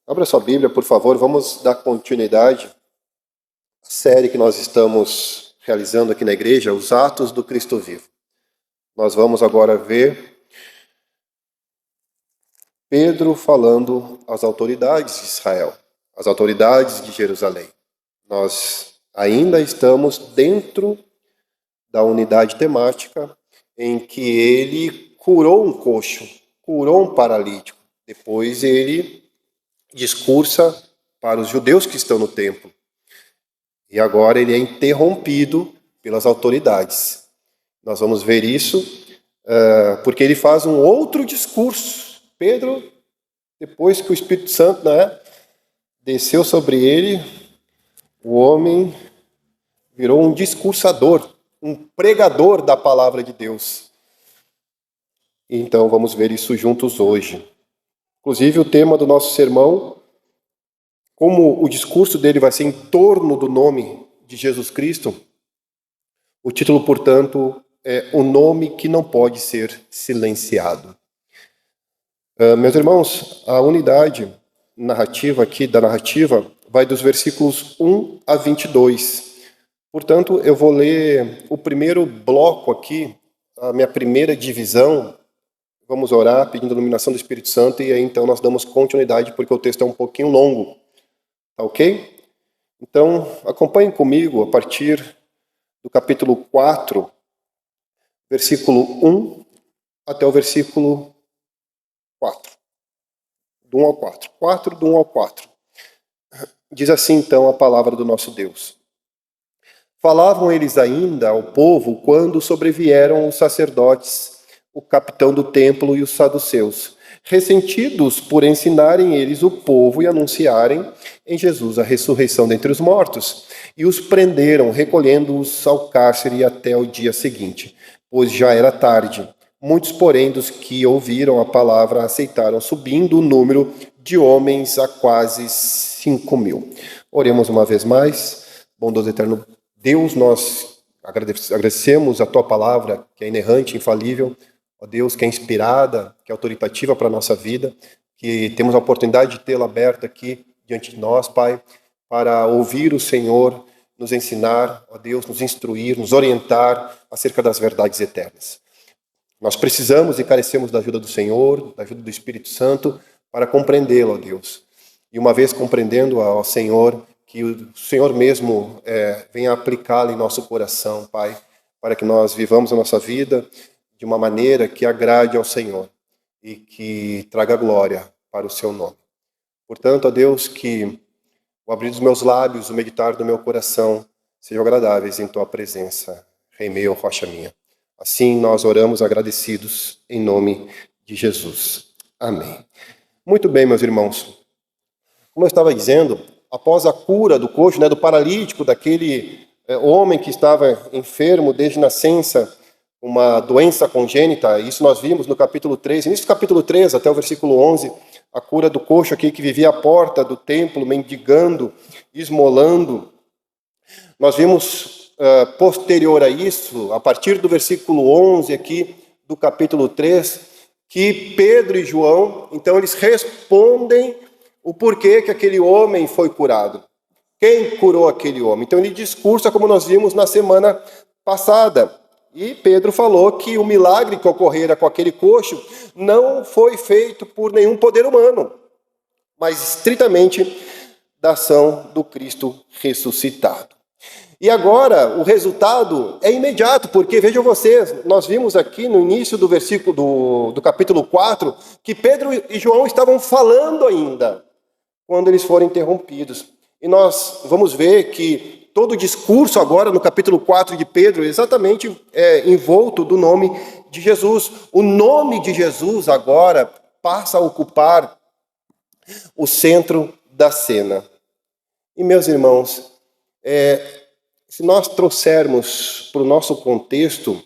Abra sua Bíblia, por favor, vamos dar continuidade à série que nós estamos realizando aqui na igreja, os Atos do Cristo Vivo. Nós vamos agora ver Pedro falando às autoridades de Israel, às autoridades de Jerusalém. Nós ainda estamos dentro da unidade temática em que ele curou um coxo, curou um paralítico. Depois ele discursa para os judeus que estão no templo. E agora ele é interrompido pelas autoridades. Nós vamos ver isso porque ele faz um outro discurso. Pedro, depois que o Espírito Santo desceu sobre ele, o homem virou um discursador, um pregador da palavra de Deus. Então vamos ver isso juntos hoje. Inclusive o tema do nosso sermão, como o discurso dele vai ser em torno do nome de Jesus Cristo, o título, portanto, é O Nome que Não Pode Ser Silenciado. Meus irmãos, a unidade narrativa aqui da narrativa vai dos versículos 1 a 22. Portanto, eu vou ler o primeiro bloco aqui, a minha primeira divisão. Vamos orar pedindo a iluminação do Espírito Santo e aí então nós damos continuidade porque o texto é um pouquinho longo. Tá ok? Então, acompanhem comigo a partir do capítulo 4, versículo 1 até o versículo 4. Do 1 ao 4. 4 do 1 ao 4. Diz assim então a palavra do nosso Deus. Falavam eles ainda ao povo quando sobrevieram os sacerdotes, o capitão do templo e os saduceus, ressentidos por ensinarem eles o povo e anunciarem em Jesus a ressurreição dentre os mortos, e os prenderam, recolhendo-os ao cárcere até o dia seguinte, pois já era tarde. Muitos, porém, dos que ouviram a palavra aceitaram, subindo o número de homens a quase 5.000. Oremos uma vez mais. Bondoso eterno Deus, nós agradecemos a Tua palavra, que é inerrante, infalível, ó Deus, que é inspirada, que é autoritativa para a nossa vida, que temos a oportunidade de tê-la aberta aqui diante de nós, Pai, para ouvir o Senhor nos ensinar, ó Deus, nos instruir, nos orientar acerca das verdades eternas. Nós precisamos e carecemos da ajuda do Senhor, da ajuda do Espírito Santo, para compreendê-lo, ó Deus. E uma vez compreendendo, ó Senhor, que o Senhor mesmo venha aplicá-lo em nosso coração, Pai, para que nós vivamos a nossa vida de uma maneira que agrade ao Senhor e que traga glória para o seu nome. Portanto, ó Deus, que o abrir dos meus lábios, o meditar do meu coração sejam agradáveis em Tua presença, Rei meu, rocha minha. Assim nós oramos agradecidos em nome de Jesus. Amém. Muito bem, meus irmãos. Como eu estava dizendo, após a cura do coxo, do paralítico, daquele homem que estava enfermo desde nascença, uma doença congênita, isso nós vimos no capítulo 3, início do capítulo 3 até o versículo 11, a cura do coxo aqui que vivia à porta do templo, mendigando, esmolando. Nós vimos, posterior a isso, a partir do versículo 11 aqui do capítulo 3, que Pedro e João, então eles respondem o porquê que aquele homem foi curado. Quem curou aquele homem? Então ele discursa como nós vimos na semana passada. E Pedro falou que o milagre que ocorrera com aquele coxo não foi feito por nenhum poder humano, mas estritamente da ação do Cristo ressuscitado. E agora o resultado é imediato, porque vejam vocês, nós vimos aqui no início do versículo do capítulo 4, que Pedro e João estavam falando ainda, quando eles foram interrompidos. E nós vamos ver que todo o discurso agora no capítulo 4 de Pedro exatamente envolto do nome de Jesus. O nome de Jesus agora passa a ocupar o centro da cena. E meus irmãos, se nós trouxermos para o nosso contexto,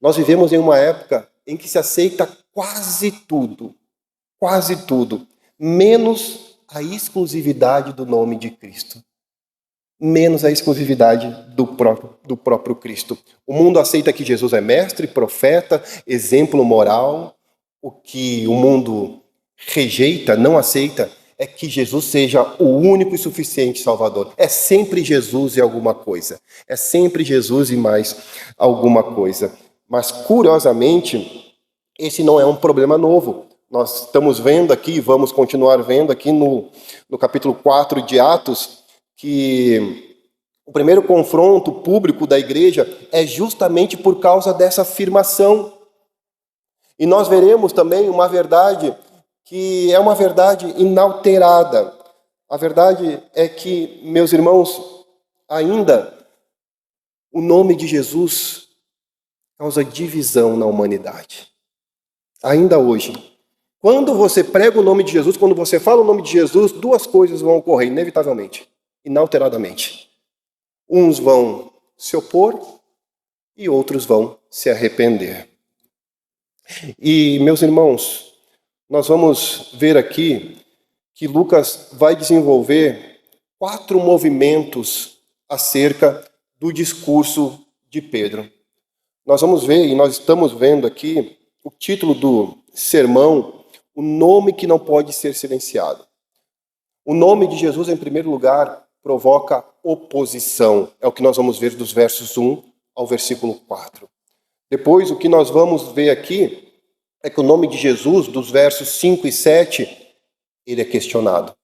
nós vivemos em uma época em que se aceita quase tudo, menos a exclusividade do nome de Cristo. Menos a exclusividade do próprio Cristo. O mundo aceita que Jesus é mestre, profeta, exemplo moral. O que o mundo rejeita, não aceita, é que Jesus seja o único e suficiente Salvador. É sempre Jesus e alguma coisa. É sempre Jesus e mais alguma coisa. Mas, curiosamente, esse não é um problema novo. Nós estamos vendo aqui, vamos continuar vendo aqui no capítulo 4 de Atos, que o primeiro confronto público da igreja é justamente por causa dessa afirmação. E nós veremos também uma verdade que é uma verdade inalterada. A verdade é que, meus irmãos, ainda o nome de Jesus causa divisão na humanidade. Ainda hoje. Quando você prega o nome de Jesus, quando você fala o nome de Jesus, duas coisas vão ocorrer, inevitavelmente, inalteradamente. Uns vão se opor e outros vão se arrepender. E, meus irmãos, nós vamos ver aqui que Lucas vai desenvolver 4 movimentos acerca do discurso de Pedro. Nós vamos ver, e nós estamos vendo aqui, o título do sermão, o nome que não pode ser silenciado. O nome de Jesus, em primeiro lugar, provoca oposição. É o que nós vamos ver dos versos 1 ao versículo 4. Depois, o que nós vamos ver aqui é que o nome de Jesus, dos versos 5 e 7, ele é questionado.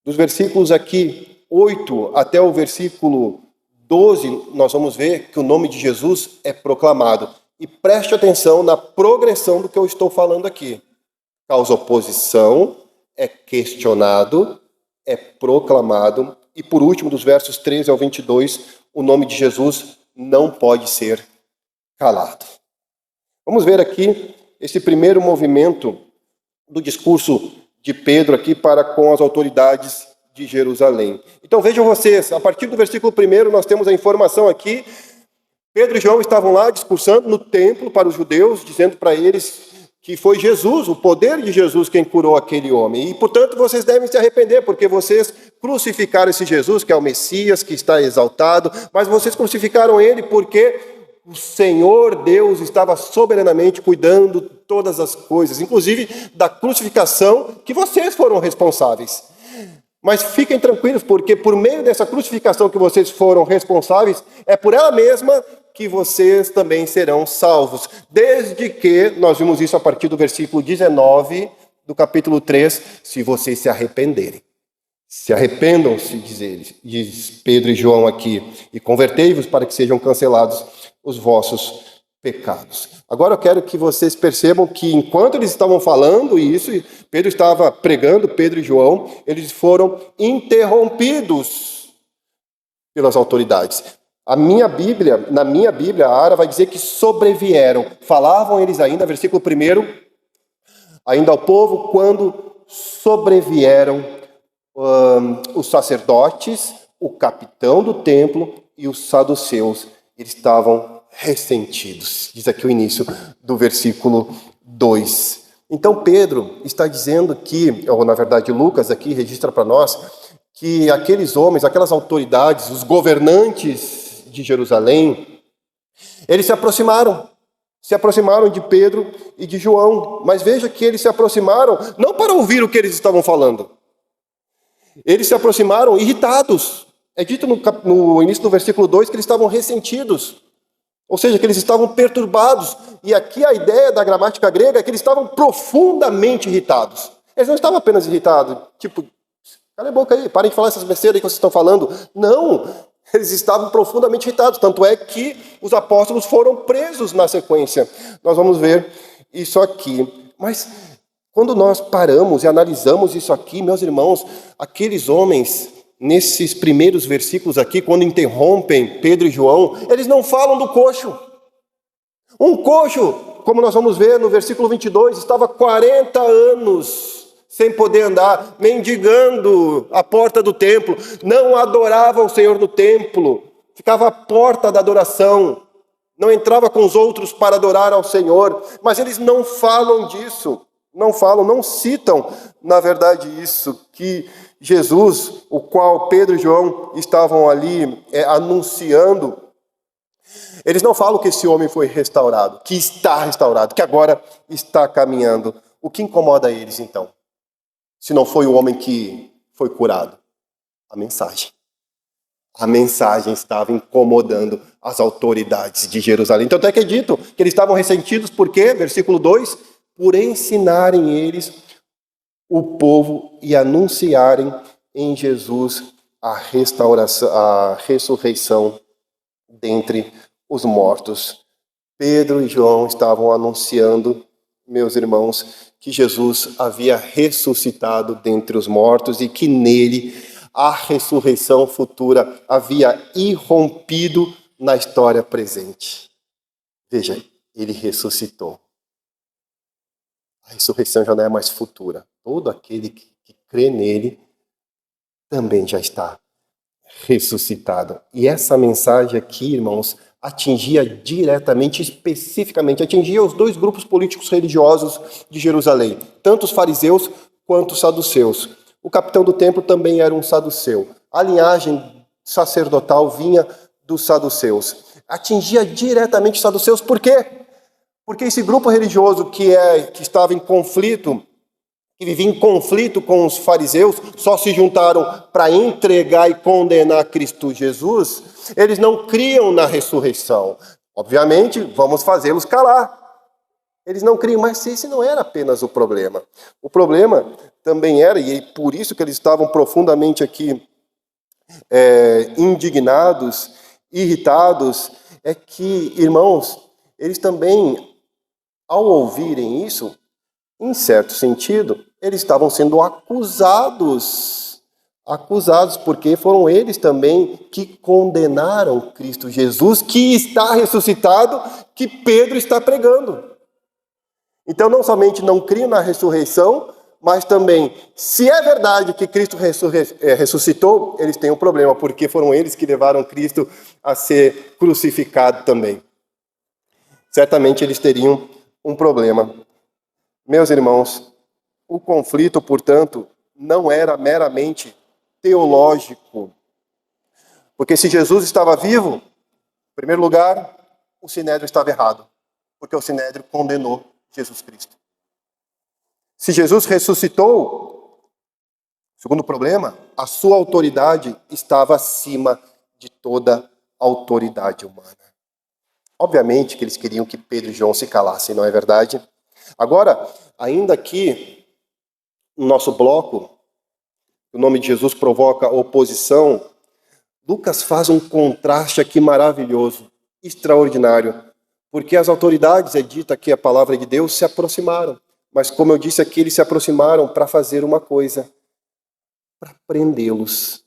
Dos versículos aqui 8 até o versículo 12, nós vamos ver que o nome de Jesus é proclamado. E preste atenção na progressão do que eu estou falando aqui. Causa oposição, é questionado, é proclamado. E por último, dos versos 13 ao 22, o nome de Jesus não pode ser calado. Vamos ver aqui esse primeiro movimento do discurso de Pedro aqui para com as autoridades de Jerusalém. Então vejam vocês, a partir do versículo 1 nós temos a informação aqui, Pedro e João estavam lá discursando no templo para os judeus, dizendo para eles que foi Jesus, o poder de Jesus quem curou aquele homem. E, portanto, vocês devem se arrepender, porque vocês crucificaram esse Jesus, que é o Messias, que está exaltado, mas vocês crucificaram ele porque o Senhor Deus estava soberanamente cuidando de todas as coisas, inclusive da crucificação que vocês foram responsáveis. Mas fiquem tranquilos, porque por meio dessa crucificação que vocês foram responsáveis, é por ela mesma que vocês também serão salvos. Desde que, nós vimos isso a partir do versículo 19 do capítulo 3, se vocês se arrependerem. Se arrependam-se, diz Pedro e João aqui, e convertei-vos para que sejam cancelados os vossos pecados. Agora eu quero que vocês percebam que enquanto eles estavam falando isso, e Pedro estava pregando, Pedro e João, eles foram interrompidos pelas autoridades. Na minha Bíblia, a Ara vai dizer que sobrevieram. Falavam eles ainda, versículo 1, ainda ao povo, quando sobrevieram os sacerdotes, o capitão do templo e os saduceus. Eles estavam ressentidos. Diz aqui o início do versículo 2. Então Pedro está dizendo que, ou na verdade Lucas aqui registra para nós, que aqueles homens, aquelas autoridades, os governantes de Jerusalém, eles se aproximaram de Pedro e de João, mas veja que eles se aproximaram não para ouvir o que eles estavam falando, eles se aproximaram irritados. É dito no início do versículo 2 que eles estavam ressentidos, ou seja, que eles estavam perturbados, e aqui a ideia da gramática grega é que eles estavam profundamente irritados. Eles não estavam apenas irritados, tipo, cala a boca aí, parem de falar essas besteiras aí que vocês estão falando. Não, eles estavam profundamente irritados, tanto é que os apóstolos foram presos na sequência. Nós vamos ver isso aqui. Mas quando nós paramos e analisamos isso aqui, meus irmãos, aqueles homens, nesses primeiros versículos aqui, quando interrompem Pedro e João, eles não falam do coxo. Um coxo, como nós vamos ver no versículo 22, estava 40 anos sem poder andar, mendigando a porta do templo, não adorava o Senhor no templo, ficava à porta da adoração, não entrava com os outros para adorar ao Senhor, mas eles não falam disso, não citam, na verdade, isso, que Jesus, o qual Pedro e João estavam ali anunciando, eles não falam que esse homem foi restaurado, que está restaurado, que agora está caminhando. O que incomoda eles, então? se não foi o homem que foi curado? A mensagem. A mensagem estava incomodando as autoridades de Jerusalém. Então até que é dito que eles estavam ressentidos, por quê? Versículo 2, por ensinarem eles o povo e anunciarem em Jesus a restauração, a ressurreição dentre os mortos. Pedro e João estavam anunciando, meus irmãos, que Jesus havia ressuscitado dentre os mortos e que nele a ressurreição futura havia irrompido na história presente. Veja, ele ressuscitou. A ressurreição já não é mais futura. Todo aquele que crê nele também já está ressuscitado. E essa mensagem aqui, irmãos, atingia diretamente, especificamente, atingia os dois grupos políticos religiosos de Jerusalém, tanto os fariseus quanto os saduceus. O capitão do templo também era um saduceu. A linhagem sacerdotal vinha dos saduceus. Atingia diretamente os saduceus, por quê? Porque esse grupo religioso que estava em conflito, que vivia em conflito com os fariseus, só se juntaram para entregar e condenar Cristo Jesus, eles não criam na ressurreição. Obviamente, vamos fazê-los calar. Eles não criam, mas esse não era apenas o problema. O problema também era, e por isso que eles estavam profundamente aqui indignados, irritados, é que, irmãos, eles também, ao ouvirem isso, em certo sentido, eles estavam sendo acusados, porque foram eles também que condenaram Cristo Jesus, que está ressuscitado, que Pedro está pregando. Então, não somente não criam na ressurreição, mas também, se é verdade que Cristo ressuscitou, eles têm um problema, porque foram eles que levaram Cristo a ser crucificado também. Certamente eles teriam um problema. Meus irmãos, o conflito, portanto, não era meramente teológico. Porque se Jesus estava vivo, em primeiro lugar, o Sinédrio estava errado. Porque o Sinédrio condenou Jesus Cristo. Se Jesus ressuscitou, segundo problema, a sua autoridade estava acima de toda autoridade humana. Obviamente que eles queriam que Pedro e João se calassem, não é verdade? Agora, ainda aqui, no nosso bloco, o nome de Jesus provoca oposição, Lucas faz um contraste aqui maravilhoso, extraordinário, porque as autoridades, é dita aqui a palavra de Deus, se aproximaram. Mas como eu disse aqui, eles se aproximaram para fazer uma coisa, para prendê-los.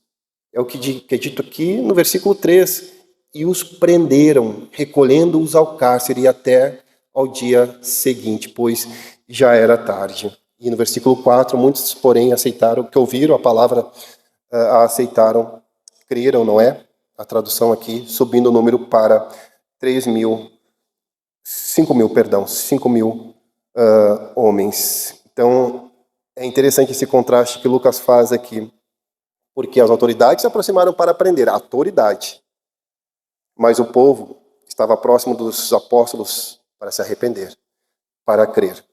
É o que é dito aqui no versículo 3. E os prenderam, recolhendo-os ao cárcere até ao dia seguinte, pois já era tarde. E no versículo 4, muitos, porém, aceitaram, que ouviram a palavra, a aceitaram, creram, não é? A tradução aqui, subindo o número para 5 mil homens. Então, é interessante esse contraste que Lucas faz aqui, porque as autoridades se aproximaram para prender, a autoridade. Mas o povo estava próximo dos apóstolos para se arrepender, para crer.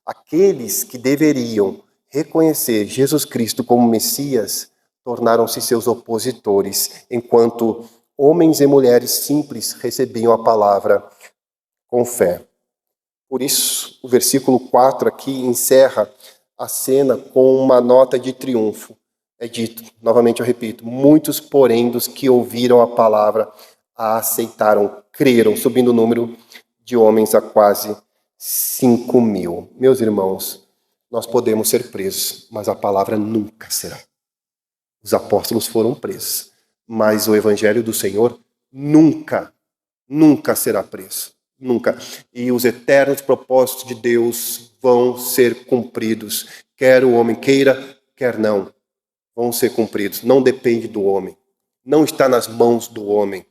Aqueles que deveriam reconhecer Jesus Cristo como Messias tornaram-se seus opositores, enquanto homens e mulheres simples recebiam a palavra com fé. Por isso, o versículo 4 aqui encerra a cena com uma nota de triunfo. É dito, novamente eu repito, muitos, porém, dos que ouviram a palavra a aceitaram, creram, subindo o número de homens a quase 5 mil. Meus irmãos, nós podemos ser presos, mas a palavra nunca será. Os apóstolos foram presos, mas o evangelho do Senhor nunca será preso. Nunca. E os eternos propósitos de Deus vão ser cumpridos. Quer o homem queira, quer não. Vão ser cumpridos. Não depende do homem. Não está nas mãos do homem.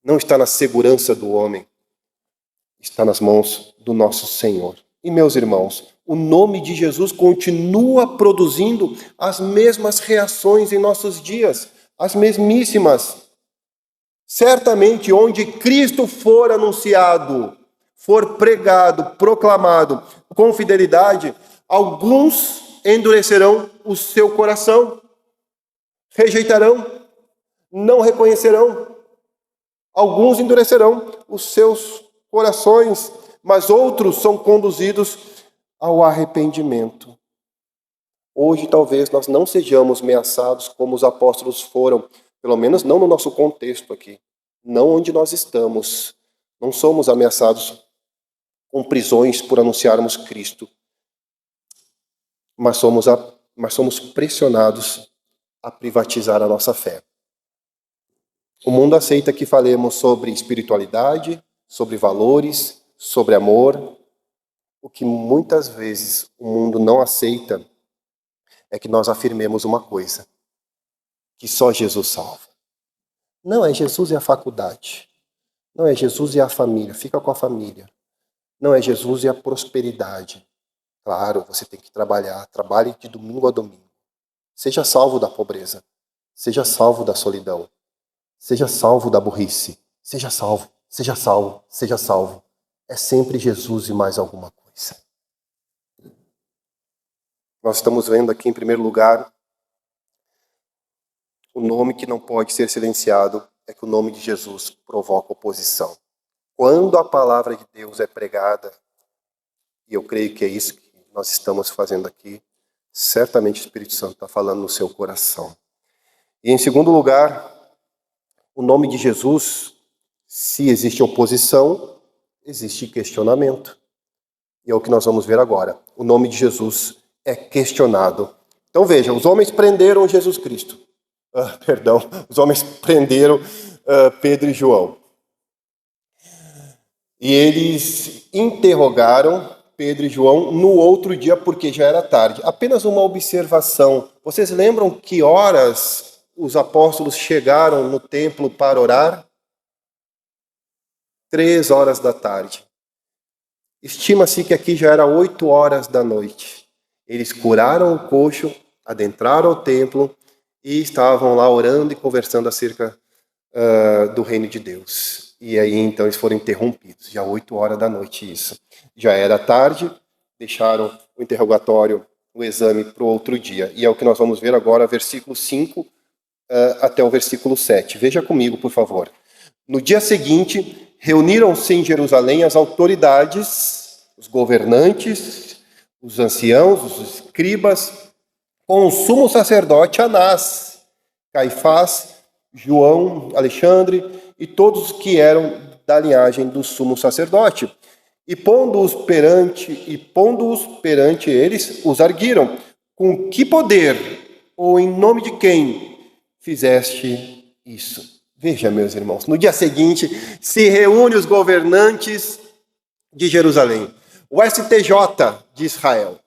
Não está na segurança do homem. Está nas mãos do nosso Senhor. E, meus irmãos, o nome de Jesus continua produzindo as mesmas reações em nossos dias. As mesmíssimas. Certamente, onde Cristo for anunciado, for pregado, proclamado com fidelidade, alguns endurecerão o seu coração, rejeitarão, não reconhecerão. Alguns endurecerão os seus corações, mas outros são conduzidos ao arrependimento. Hoje, talvez, nós não sejamos ameaçados como os apóstolos foram, pelo menos não no nosso contexto aqui, não onde nós estamos. Não somos ameaçados com prisões por anunciarmos Cristo, mas somos pressionados a privatizar a nossa fé. O mundo aceita que falemos sobre espiritualidade, sobre valores, sobre amor. O que muitas vezes o mundo não aceita é que nós afirmemos uma coisa, que só Jesus salva. Não é Jesus e a faculdade. Não é Jesus e a família. Fica com a família. Não é Jesus e a prosperidade. Claro, você tem que trabalhar. Trabalhe de domingo a domingo. Seja salvo da pobreza. Seja salvo da solidão. Seja salvo da burrice. Seja salvo, seja salvo, seja salvo. É sempre Jesus e mais alguma coisa. Nós estamos vendo aqui, em primeiro lugar, o nome que não pode ser silenciado é que o nome de Jesus provoca oposição. Quando a palavra de Deus é pregada, e eu creio que é isso que nós estamos fazendo aqui, certamente o Espírito Santo está falando no seu coração. E em segundo lugar, o nome de Jesus, se existe oposição, existe questionamento. E é o que nós vamos ver agora. O nome de Jesus é questionado. Então veja, os homens prenderam Jesus Cristo. Os homens prenderam Pedro e João. E eles interrogaram Pedro e João no outro dia, porque já era tarde. Apenas uma observação. Vocês lembram que horas os apóstolos chegaram no templo para orar? 3 da tarde. Estima-se que aqui já era 8 da noite. Eles curaram o coxo, adentraram o templo e estavam lá orando e conversando acerca do reino de Deus. E aí então eles foram interrompidos, já 8 da noite isso. Já era tarde, deixaram o interrogatório, o exame para o outro dia. E é o que nós vamos ver agora, versículo 5 até o versículo 7. Veja comigo, por favor. No dia seguinte, reuniram-se em Jerusalém as autoridades, os governantes, os anciãos, os escribas, com o sumo sacerdote Anás, Caifás, João, Alexandre e todos os que eram da linhagem do sumo sacerdote. E pondo-os perante eles, os arguiram: com que poder ou em nome de quem fizeste isso? Veja, meus irmãos, no dia seguinte se reúne os governantes de Jerusalém, o STJ de Israel,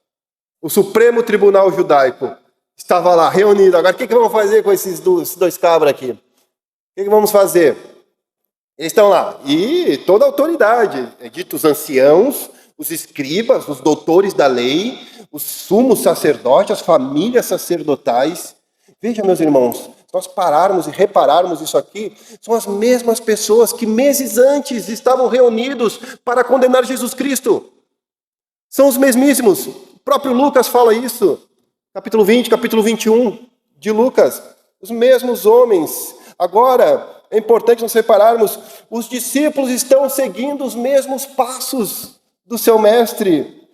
o Supremo Tribunal Judaico estava lá reunido. Agora, o que vamos fazer com esses dois cabras aqui? O que vamos fazer? Eles estão lá, e toda a autoridade, ditos anciãos, os escribas, os doutores da lei, os sumos sacerdotes, as famílias sacerdotais. Veja, meus irmãos, se nós pararmos e repararmos isso aqui, são as mesmas pessoas que meses antes estavam reunidos para condenar Jesus Cristo. São os mesmíssimos. O próprio Lucas fala isso. Capítulo 20, capítulo 21 de Lucas. Os mesmos homens. Agora, é importante nós separarmos, os discípulos estão seguindo os mesmos passos do seu mestre.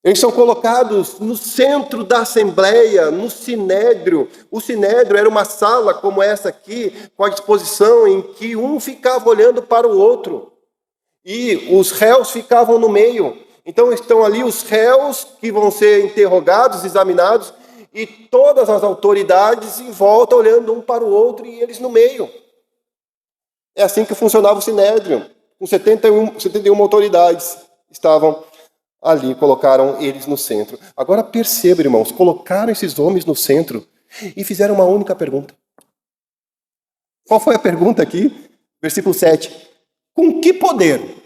Eles são colocados no centro da assembleia, no sinédrio. O sinédrio era uma sala como essa aqui, com a disposição em que um ficava olhando para o outro. E os réus ficavam no meio. Então estão ali os réus que vão ser interrogados, examinados, e todas as autoridades em volta olhando um para o outro e eles no meio. É assim que funcionava o sinédrio. Com 71 autoridades estavam ali, colocaram eles no centro. Agora perceba, irmãos, colocaram esses homens no centro e fizeram uma única pergunta. Qual foi a pergunta aqui? Versículo 7. Com que poder?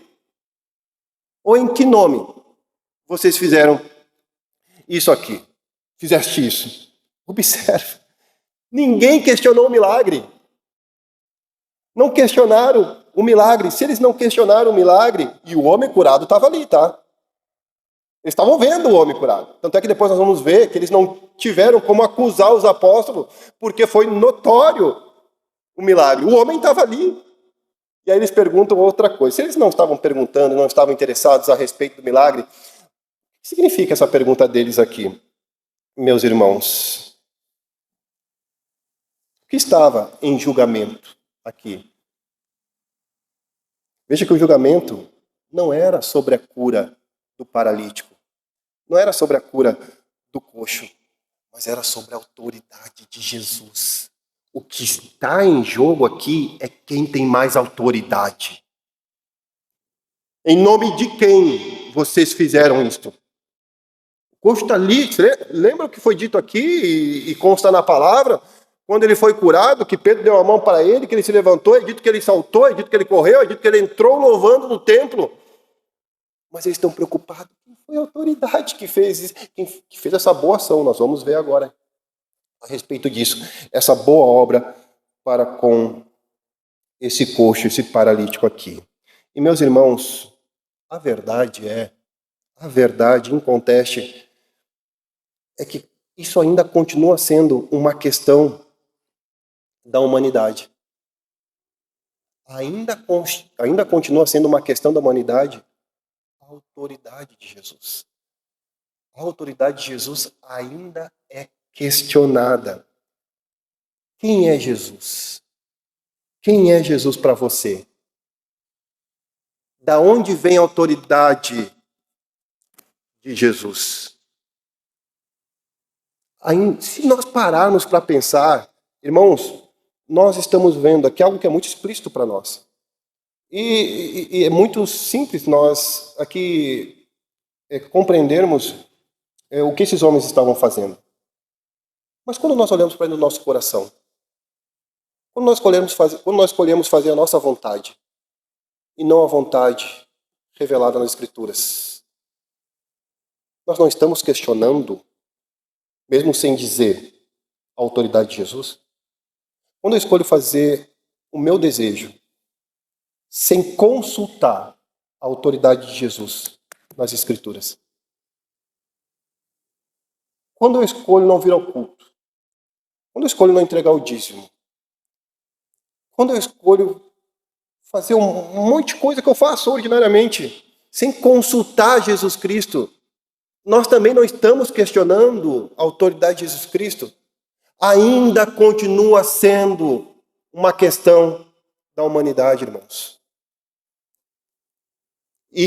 Ou em que nome vocês fizeram isso aqui? Fizeste isso? Observe. Ninguém questionou o milagre. Não questionaram o milagre. Se eles não questionaram o milagre, e o homem curado estava ali, tá? Eles estavam vendo o homem curado. Tanto é que depois nós vamos ver que eles não tiveram como acusar os apóstolos, porque foi notório o milagre. O homem estava ali. E aí eles perguntam outra coisa. Se eles não estavam perguntando, não estavam interessados a respeito do milagre, o que significa essa pergunta deles aqui, meus irmãos? O que estava em julgamento aqui? Veja que o julgamento não era sobre a cura do paralítico, não era sobre a cura do coxo, mas era sobre a autoridade de Jesus. O que está em jogo aqui é quem tem mais autoridade. Em nome de quem vocês fizeram isto? O coxo está ali, lembra o que foi dito aqui e consta na palavra? Quando ele foi curado, que Pedro deu a mão para ele, que ele se levantou, é dito que ele saltou, é dito que ele correu, é dito que ele entrou louvando no templo. Mas eles estão preocupados. Quem foi a autoridade que fez isso? Quem fez essa boa ação? Nós vamos ver agora a respeito disso. Essa boa obra para com esse coxo, esse paralítico aqui. E meus irmãos, a verdade inconteste, é que isso ainda continua sendo uma questão da humanidade. Ainda continua sendo uma questão da humanidade a autoridade de Jesus. A autoridade de Jesus ainda é questionada. Quem é Jesus? Quem é Jesus para você? Da onde vem a autoridade de Jesus? Se nós pararmos para pensar, irmãos, nós estamos vendo aqui algo que é muito explícito para nós. E é muito simples nós aqui compreendermos o que esses homens estavam fazendo. Mas quando nós olhamos para o nosso coração, quando nós escolhemos fazer a nossa vontade, e não a vontade revelada nas Escrituras, nós não estamos questionando, mesmo sem dizer, a autoridade de Jesus? Quando eu escolho fazer o meu desejo, sem consultar a autoridade de Jesus nas Escrituras, quando eu escolho não vir ao culto, quando eu escolho não entregar o dízimo, quando eu escolho fazer um monte de coisa que eu faço ordinariamente, sem consultar Jesus Cristo, nós também não estamos questionando a autoridade de Jesus Cristo. Ainda continua sendo uma questão da humanidade, irmãos. E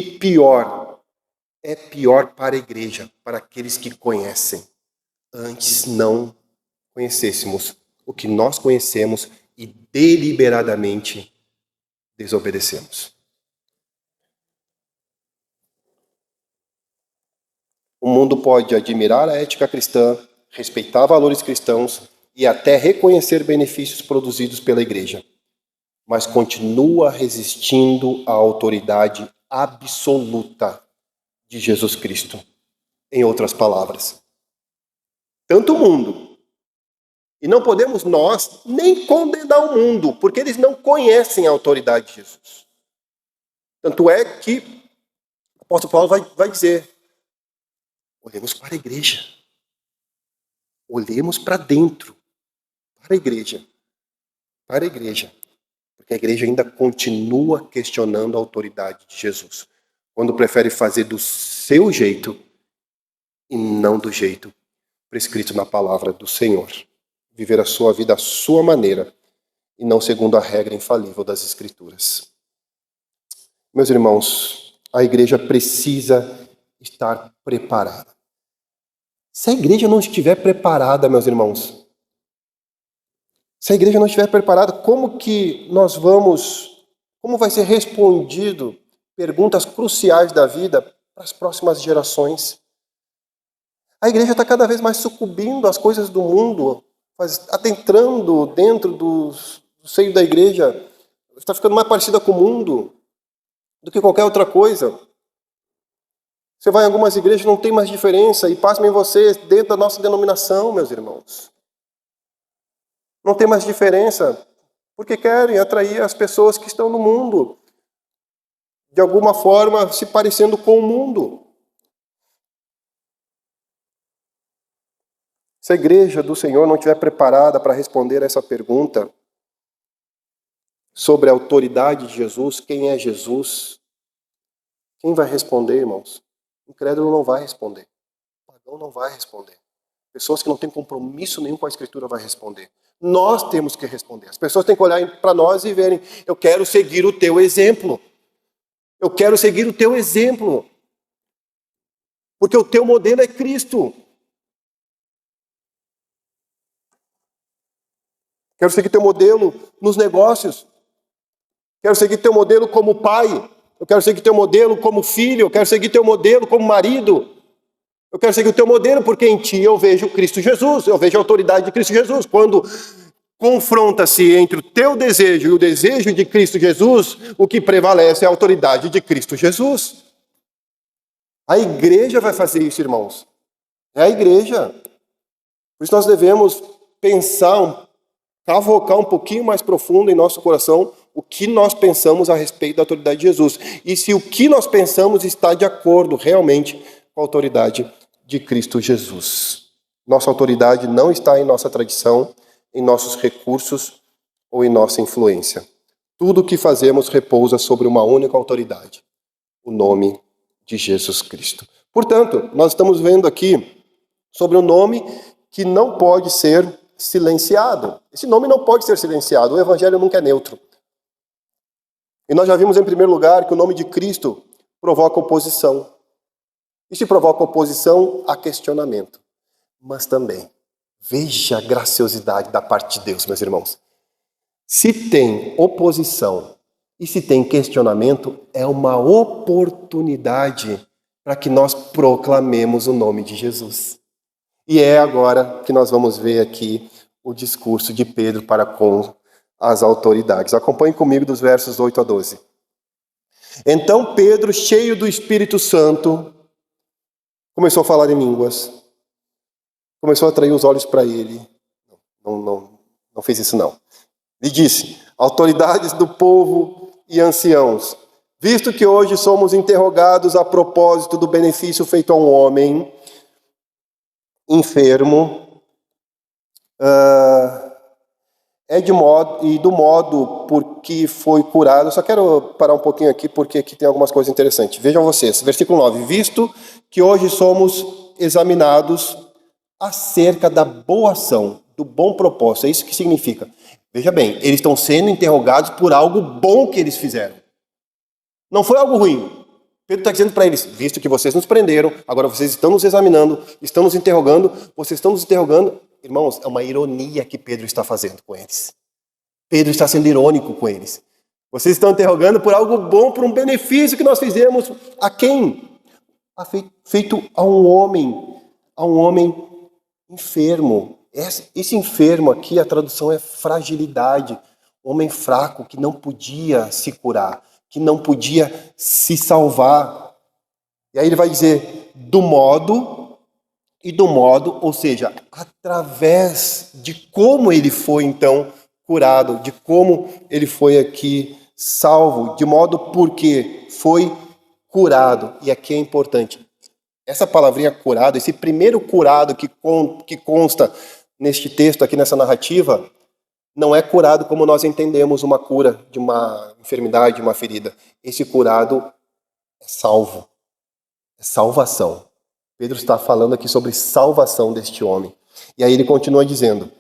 é pior para a igreja, para aqueles que conhecem. Antes não conhecêssemos o que nós conhecemos e deliberadamente desobedecemos. O mundo pode admirar a ética cristã, respeitar valores cristãos e até reconhecer benefícios produzidos pela igreja, mas continua resistindo à autoridade absoluta de Jesus Cristo. Em outras palavras, tanto o mundo, e não podemos nós nem condenar o mundo, porque eles não conhecem a autoridade de Jesus. Tanto é que o apóstolo Paulo vai dizer: olhemos para a igreja. Olhemos para dentro. Para a igreja. Para a igreja. Porque a igreja ainda continua questionando a autoridade de Jesus. Quando prefere fazer do seu jeito e não do jeito prescrito na palavra do Senhor. Viver a sua vida à sua maneira e não segundo a regra infalível das Escrituras. Meus irmãos, a igreja precisa estar preparada. Se a igreja não estiver preparada, meus irmãos, se a igreja não estiver preparada, como vai ser respondido perguntas cruciais da vida para as próximas gerações? A igreja está cada vez mais sucumbindo às coisas do mundo, adentrando dentro do seio da igreja, está ficando mais parecida com o mundo do que qualquer outra coisa. Você vai em algumas igrejas, não tem mais diferença, e pasmem vocês, dentro da nossa denominação, meus irmãos. Não tem mais diferença, porque querem atrair as pessoas que estão no mundo, de alguma forma se parecendo com o mundo. Se a igreja do Senhor não estiver preparada para responder essa pergunta sobre a autoridade de Jesus, quem é Jesus, quem vai responder, irmãos? O incrédulo não vai responder. O pagão não vai responder. Pessoas que não têm compromisso nenhum com a Escritura vai responder. Nós temos que responder. As pessoas têm que olhar para nós e verem, eu quero seguir o teu exemplo. Eu quero seguir o teu exemplo. Porque o teu modelo é Cristo. Quero seguir teu modelo nos negócios. Quero seguir teu modelo como pai. Eu quero seguir teu modelo como filho. Eu quero seguir teu modelo como marido. Eu quero seguir o teu modelo porque em ti eu vejo Cristo Jesus. Eu vejo a autoridade de Cristo Jesus. Quando confronta-se entre o teu desejo e o desejo de Cristo Jesus, o que prevalece é a autoridade de Cristo Jesus. A igreja vai fazer isso, irmãos. É a igreja. Por isso nós devemos pensar, cavocar um pouquinho mais profundo em nosso coração o que nós pensamos a respeito da autoridade de Jesus. E se o que nós pensamos está de acordo realmente com a autoridade de Cristo Jesus. Nossa autoridade não está em nossa tradição, em nossos recursos ou em nossa influência. Tudo o que fazemos repousa sobre uma única autoridade, o nome de Jesus Cristo. Portanto, nós estamos vendo aqui sobre um nome que não pode ser silenciado. Esse nome não pode ser silenciado. O evangelho nunca é neutro. E nós já vimos em primeiro lugar que o nome de Cristo provoca oposição. E se provoca oposição, há questionamento. Mas também, veja a graciosidade da parte de Deus, meus irmãos. Se tem oposição e se tem questionamento, é uma oportunidade para que nós proclamemos o nome de Jesus. E é agora que nós vamos ver aqui o discurso de Pedro para com as autoridades. Acompanhe comigo dos versos 8 a 12. Então Pedro, cheio do Espírito Santo, começou a falar em línguas, começou a atrair os olhos para ele. Não fez isso não. E disse, autoridades do povo e anciãos, visto que hoje somos interrogados a propósito do benefício feito a um homem enfermo, do modo por que foi curado. Eu só quero parar um pouquinho aqui, porque aqui tem algumas coisas interessantes. Vejam vocês, versículo 9. Visto que hoje somos examinados acerca da boa ação, do bom propósito. É isso que significa. Veja bem, eles estão sendo interrogados por algo bom que eles fizeram. Não foi algo ruim. Pedro está dizendo para eles, visto que vocês nos prenderam, agora vocês estão nos examinando, estão nos interrogando, vocês estão nos interrogando. Irmãos, é uma ironia que Pedro está fazendo com eles. Pedro está sendo irônico com eles. Vocês estão interrogando por algo bom, por um benefício que nós fizemos. A quem? Feito a um homem enfermo. Esse enfermo aqui, a tradução é fragilidade. Homem fraco que não podia se curar, que não podia se salvar. E aí ele vai dizer, do modo, ou seja, através de como ele foi então curado, de como ele foi aqui salvo, de modo porque foi curado. E aqui é importante, essa palavrinha curado, esse primeiro curado que consta neste texto aqui, nessa narrativa, não é curado como nós entendemos uma cura de uma enfermidade, de uma ferida. Esse curado é salvo, é salvação. Pedro está falando aqui sobre salvação deste homem. E aí ele continua dizendo,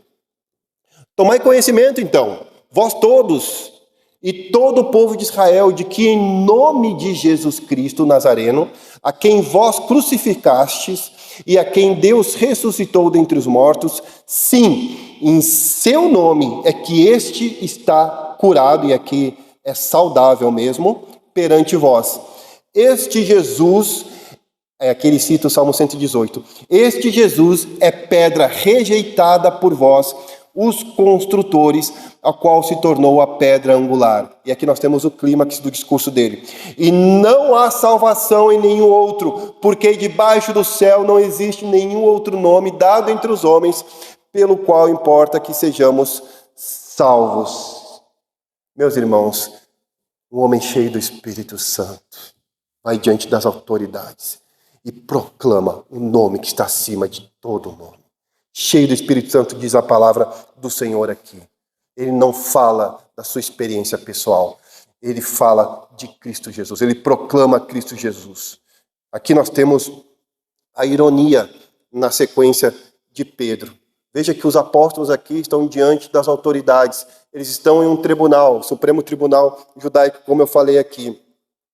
tomai conhecimento então, vós todos e todo o povo de Israel, de que em nome de Jesus Cristo Nazareno, a quem vós crucificastes e a quem Deus ressuscitou dentre os mortos, sim, em seu nome é que este está curado, e aqui é saudável mesmo, perante vós. Este Jesus, aqui ele cita o Salmo 118, este Jesus é pedra rejeitada por vós, os construtores, a qual se tornou a pedra angular. E aqui nós temos o clímax do discurso dele. E não há salvação em nenhum outro, porque debaixo do céu não existe nenhum outro nome dado entre os homens, pelo qual importa que sejamos salvos. Meus irmãos, um homem cheio do Espírito Santo vai diante das autoridades e proclama o nome que está acima de todo nome. cheio do Espírito Santo, diz a palavra do Senhor aqui. Ele não fala da sua experiência pessoal. Ele fala de Cristo Jesus. Ele proclama Cristo Jesus. Aqui nós temos a ironia na sequência de Pedro. Veja que os apóstolos aqui estão diante das autoridades. Eles estão em um tribunal, o Supremo Tribunal Judaico, como eu falei aqui.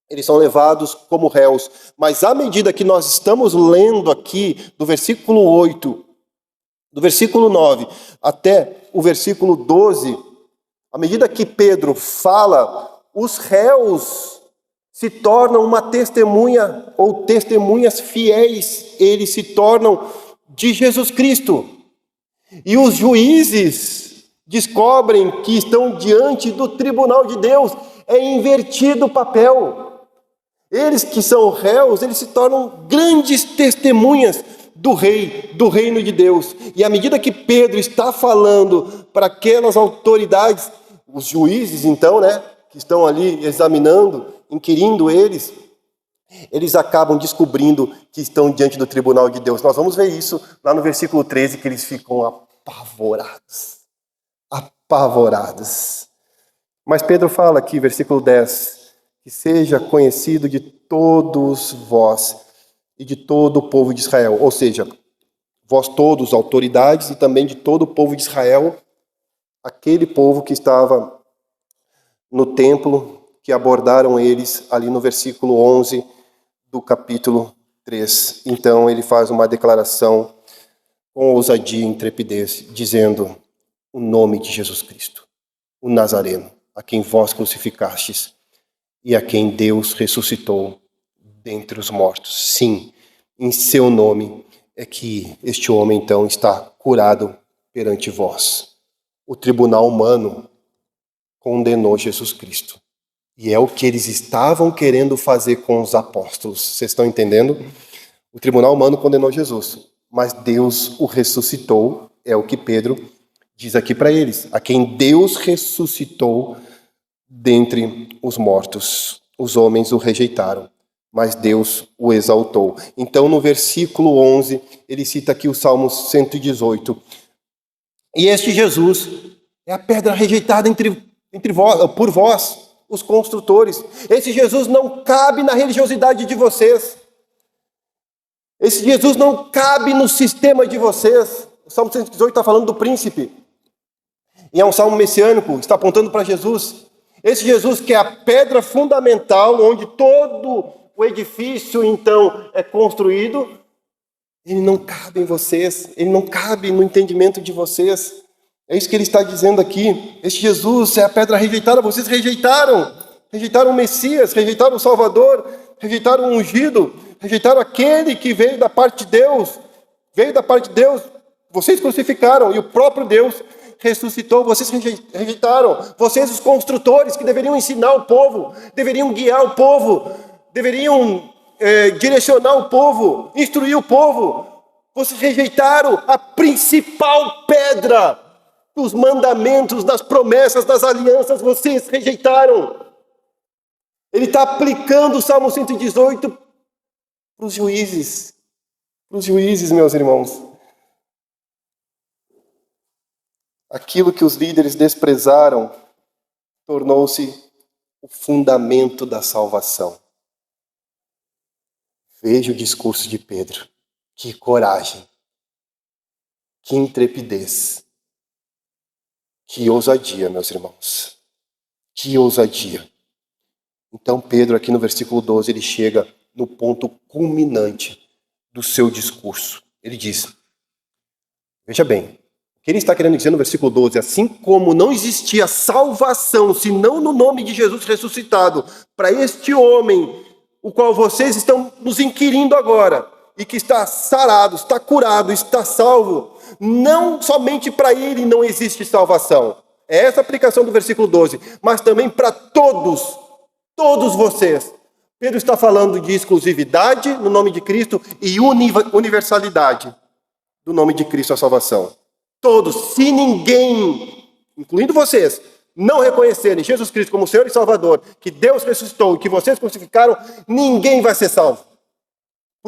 Eles são levados como réus. Mas à medida que nós estamos lendo aqui, do versículo 8, do versículo 9 até o versículo 12, à medida que Pedro fala, os réus se tornam uma testemunha ou testemunhas fiéis. Eles se tornam de Jesus Cristo. E os juízes descobrem que estão diante do tribunal de Deus. É invertido o papel. Eles que são réus, eles se tornam grandes testemunhas do rei, do reino de Deus. E à medida que Pedro está falando para aquelas autoridades, os juízes então, que estão ali examinando, inquirindo eles acabam descobrindo que estão diante do tribunal de Deus. Nós vamos ver isso lá no versículo 13, que eles ficam apavorados. Apavorados. Mas Pedro fala aqui, versículo 10, que seja conhecido de todos vós e de todo o povo de Israel. Ou seja, vós todos, autoridades, e também de todo o povo de Israel, aquele povo que estava no templo, que abordaram eles ali no versículo 11 do capítulo 3. Então ele faz uma declaração com ousadia e intrepidez, dizendo o nome de Jesus Cristo, o Nazareno, a quem vós crucificastes e a quem Deus ressuscitou dentre os mortos. Sim, em seu nome é que este homem então está curado perante vós. O tribunal humano condenou Jesus Cristo. E é o que eles estavam querendo fazer com os apóstolos. Vocês estão entendendo? O tribunal humano condenou Jesus, mas Deus o ressuscitou, é o que Pedro diz aqui para eles. A quem Deus ressuscitou dentre os mortos. Os homens o rejeitaram, mas Deus o exaltou. Então, no versículo 11, ele cita aqui o Salmo 118. E este Jesus é a pedra rejeitada por vós, os construtores. Esse Jesus não cabe na religiosidade de vocês. Esse Jesus não cabe no sistema de vocês. O Salmo 118 está falando do príncipe. E é um salmo messiânico, está apontando para Jesus. Esse Jesus que é a pedra fundamental, onde todo o edifício, então, é construído, ele não cabe em vocês, ele não cabe no entendimento de vocês. É isso que ele está dizendo aqui. Este Jesus é a pedra rejeitada. Vocês rejeitaram o Messias, rejeitaram o Salvador, rejeitaram o ungido, rejeitaram aquele que veio da parte de Deus. Veio da parte de Deus. Vocês crucificaram e o próprio Deus ressuscitou. Vocês rejeitaram. Vocês, os construtores, que deveriam ensinar o povo, deveriam guiar o povo, deveriam direcionar o povo, instruir o povo. Vocês rejeitaram a principal pedra dos mandamentos, das promessas, das alianças. Vocês rejeitaram. Ele está aplicando o Salmo 118 para os juízes. Para os juízes, meus irmãos. Aquilo que os líderes desprezaram tornou-se o fundamento da salvação. Veja o discurso de Pedro. Que coragem. Que intrepidez. Que ousadia, meus irmãos. Que ousadia. Então Pedro, aqui no versículo 12, ele chega no ponto culminante do seu discurso. Ele diz, veja bem, o que ele está querendo dizer no versículo 12, assim como não existia salvação, senão no nome de Jesus ressuscitado, para este homem, o qual vocês estão nos inquirindo agora, e que está sarado, está curado, está salvo, não somente para ele não existe salvação. É essa a aplicação do versículo 12, mas também para todos vocês. Pedro está falando de exclusividade no nome de Cristo e universalidade do nome de Cristo a salvação. Todos, se ninguém, incluindo vocês, não reconhecerem Jesus Cristo como Senhor e Salvador, que Deus ressuscitou e que vocês crucificaram, ninguém vai ser salvo.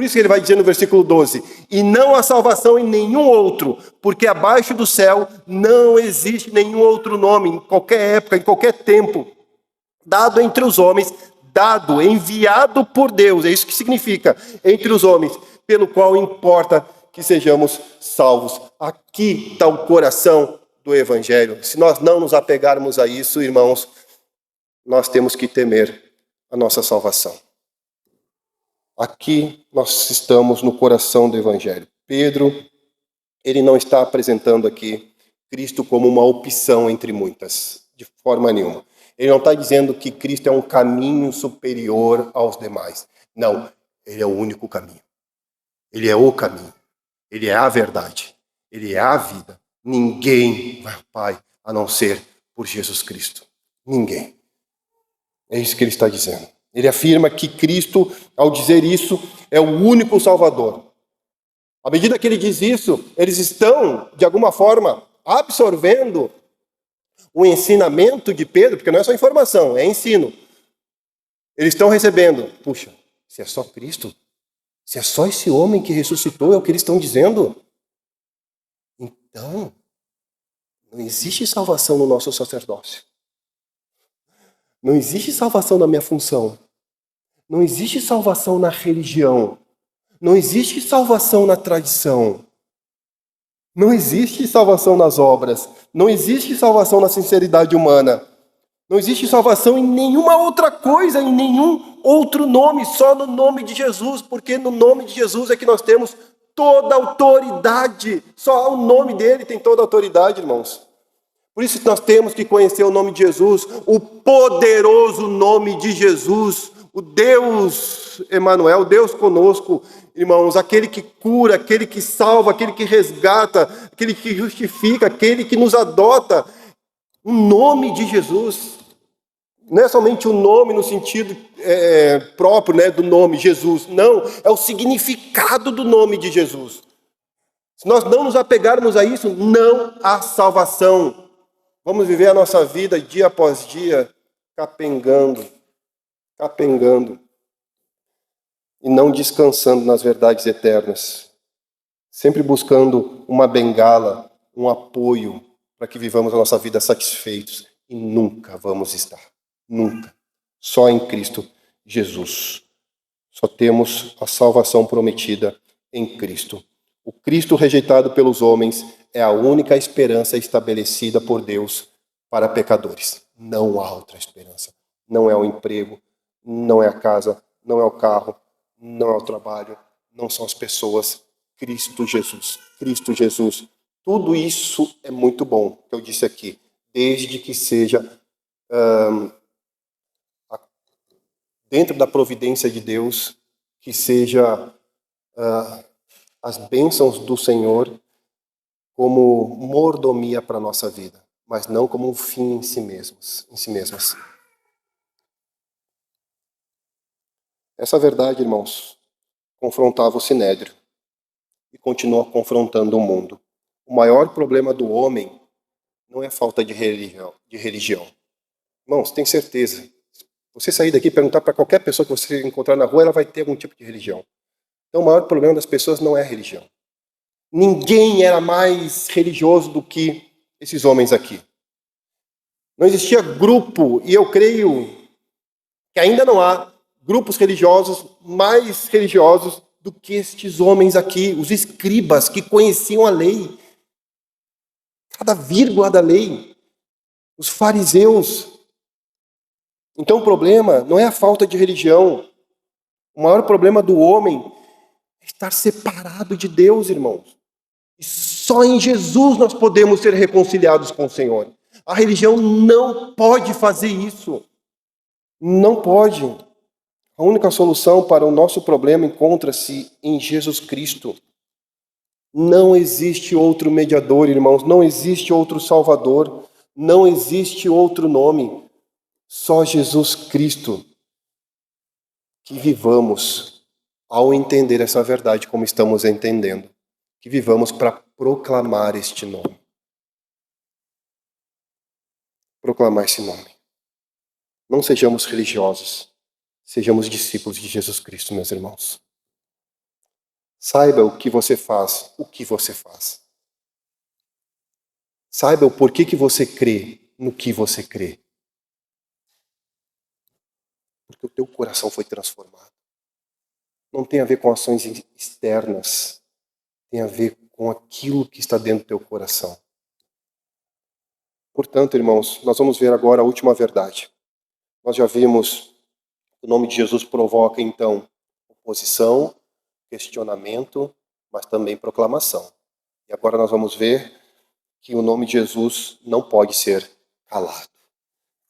Por isso que ele vai dizer no versículo 12: e não há salvação em nenhum outro, porque abaixo do céu não existe nenhum outro nome, em qualquer época, em qualquer tempo, dado entre os homens, dado, enviado por Deus, é isso que significa, entre os homens, pelo qual importa que sejamos salvos. Aqui está o coração do Evangelho. Se nós não nos apegarmos a isso, irmãos, nós temos que temer a nossa salvação. Aqui nós estamos no coração do Evangelho. Pedro, ele não está apresentando aqui Cristo como uma opção entre muitas, de forma nenhuma. Ele não está dizendo que Cristo é um caminho superior aos demais. Não, ele é o único caminho. Ele é o caminho. Ele é a verdade. Ele é a vida. Ninguém vai ao Pai a não ser por Jesus Cristo. Ninguém. É isso que ele está dizendo. Ele afirma que Cristo, ao dizer isso, é o único Salvador. À medida que ele diz isso, eles estão, de alguma forma, absorvendo o ensinamento de Pedro, porque não é só informação, é ensino. Eles estão recebendo. Puxa, se é só Cristo, se é só esse homem que ressuscitou, é o que eles estão dizendo. Então, não existe salvação no nosso sacerdócio. Não existe salvação na minha função. Não existe salvação na religião. Não existe salvação na tradição. Não existe salvação nas obras. Não existe salvação na sinceridade humana. Não existe salvação em nenhuma outra coisa, em nenhum outro nome, só no nome de Jesus, porque no nome de Jesus é que nós temos toda a autoridade. Só o nome dele tem toda a autoridade, irmãos. Por isso que nós temos que conhecer o nome de Jesus, o poderoso nome de Jesus, o Deus Emanuel, Deus conosco, irmãos, aquele que cura, aquele que salva, aquele que resgata, aquele que justifica, aquele que nos adota. O nome de Jesus não é somente o nome no sentido próprio, né, do nome Jesus. Não, é o significado do nome de Jesus. Se nós não nos apegarmos a isso, não há salvação. Vamos viver a nossa vida dia após dia, capengando, e não descansando nas verdades eternas. Sempre buscando uma bengala, um apoio, para que vivamos a nossa vida satisfeitos. E nunca vamos estar. Nunca. Só em Cristo Jesus. Só temos a salvação prometida em Cristo. O Cristo rejeitado pelos homens é a única esperança estabelecida por Deus para pecadores. Não há outra esperança. Não é o emprego, não é a casa, não é o carro, não é o trabalho, não são as pessoas. Cristo Jesus. Cristo Jesus. Tudo isso é muito bom, que eu disse aqui, desde que seja dentro da providência de Deus, que seja as bênçãos do Senhor como mordomia para a nossa vida, mas não como um fim em si mesmas. Essa verdade, irmãos, confrontava o Sinédrio e continua confrontando o mundo. O maior problema do homem não é falta de religião. Irmãos, tem certeza. Você sair daqui e perguntar para qualquer pessoa que você encontrar na rua, ela vai ter algum tipo de religião. Então, o maior problema das pessoas não é a religião. Ninguém era mais religioso do que esses homens aqui. Não existia grupo, e eu creio que ainda não há grupos religiosos mais religiosos do que estes homens aqui, os escribas que conheciam a lei, cada vírgula da lei, os fariseus. Então o problema não é a falta de religião. O maior problema do homem é estar separado de Deus, irmãos. E só em Jesus nós podemos ser reconciliados com o Senhor. A religião não pode fazer isso. Não pode. A única solução para o nosso problema encontra-se em Jesus Cristo. Não existe outro mediador, irmãos. Não existe outro Salvador. Não existe outro nome. Só Jesus Cristo. Que vivamos ao entender essa verdade como estamos entendendo. Que vivamos para proclamar este nome. Proclamar esse nome. Não sejamos religiosos. Sejamos discípulos de Jesus Cristo, meus irmãos. Saiba o que você faz, o que você faz. Saiba o porquê que você crê no que você crê. Porque o teu coração foi transformado. Não tem a ver com ações externas. Tem a ver com aquilo que está dentro do teu coração. Portanto, irmãos, nós vamos ver agora a última verdade. Nós já vimos que o nome de Jesus provoca, então, oposição, questionamento, mas também proclamação. E agora nós vamos ver que o nome de Jesus não pode ser calado.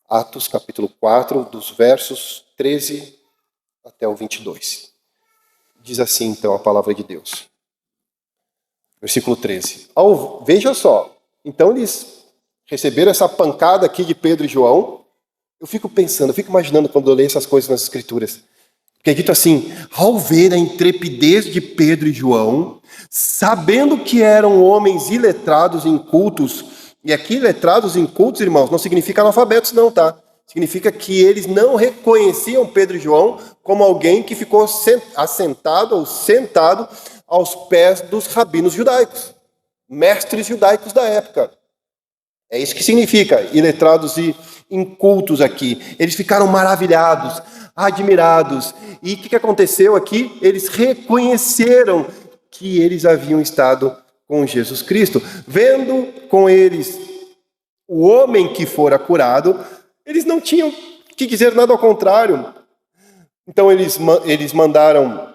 Atos capítulo 4, dos versos 13 até o 22. Diz assim, então, a palavra de Deus. Versículo 13. Veja só, então eles receberam essa pancada aqui de Pedro e João. Eu fico pensando, eu fico imaginando quando eu leio essas coisas nas Escrituras. Porque é dito assim, ao ver a intrepidez de Pedro e João, sabendo que eram homens iletrados e incultos, e aqui letrados e incultos, irmãos, não significa analfabetos não, tá? Significa que eles não reconheciam Pedro e João como alguém que ficou assentado ou sentado aos pés dos rabinos judaicos, mestres judaicos da época. É isso que significa, iletrados e incultos aqui. Eles ficaram maravilhados, admirados. E o que aconteceu aqui? Eles reconheceram que eles haviam estado com Jesus Cristo. Vendo com eles o homem que fora curado, eles não tinham que dizer nada ao contrário. Então eles mandaram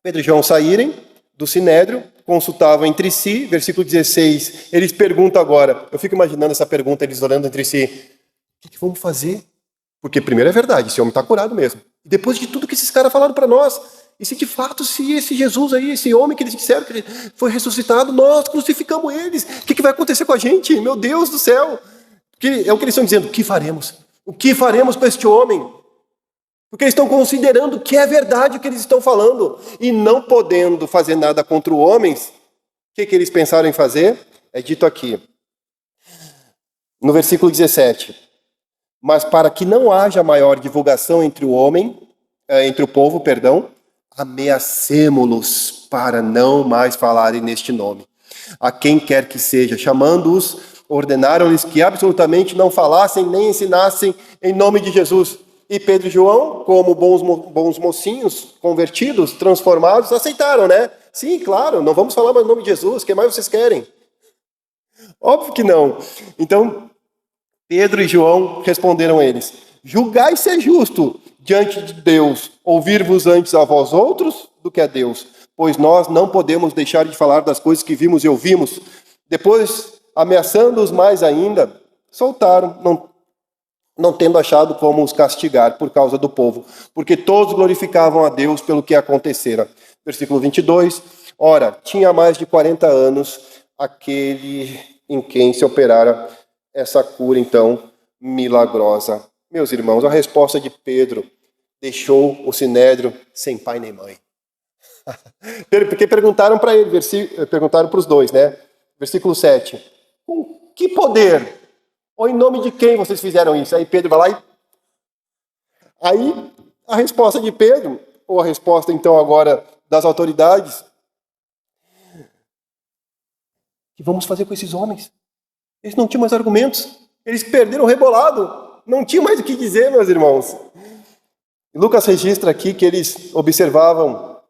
Pedro e João saírem do Sinédrio, consultavam entre si, versículo 16, eles perguntam agora, eu fico imaginando essa pergunta, eles orando entre si, o que vamos fazer? Porque primeiro é verdade, esse homem está curado mesmo. E depois de tudo que esses caras falaram para nós, e se de fato, se esse Jesus aí, esse homem que eles disseram que foi ressuscitado, nós crucificamos eles, o que vai acontecer com a gente? Meu Deus do céu! É o que eles estão dizendo, o que faremos? O que faremos com este homem? Porque eles estão considerando que é verdade o que eles estão falando. E não podendo fazer nada contra os homens, o que eles pensaram em fazer? É dito aqui, no versículo 17. Mas para que não haja maior divulgação entre o povo, ameacemo-los para não mais falarem neste nome. A quem quer que seja, chamando-os, ordenaram-lhes que absolutamente não falassem nem ensinassem em nome de Jesus. E Pedro e João, como bons mocinhos, convertidos, transformados, aceitaram, né? Sim, claro, não vamos falar mais em nome de Jesus, o que mais vocês querem? Óbvio que não. Então, Pedro e João responderam a eles, julgai ser justo diante de Deus, ouvir-vos antes a vós outros do que a Deus, pois nós não podemos deixar de falar das coisas que vimos e ouvimos. Depois, ameaçando-os mais ainda, soltaram, não tendo achado como os castigar por causa do povo, porque todos glorificavam a Deus pelo que acontecera. Versículo 22, ora, tinha mais de 40 anos aquele em quem se operara essa cura, então, milagrosa. Meus irmãos, a resposta de Pedro deixou o Sinédrio sem pai nem mãe. Porque perguntaram para ele, perguntaram para os dois, né? Versículo 7, com que poder? Ou em nome de quem vocês fizeram isso? Aí Pedro vai lá e... Aí a resposta de Pedro, ou a resposta então agora das autoridades, o que vamos fazer com esses homens? Eles não tinham mais argumentos, eles perderam o rebolado, não tinham mais o que dizer, meus irmãos. E Lucas registra aqui que eles observavam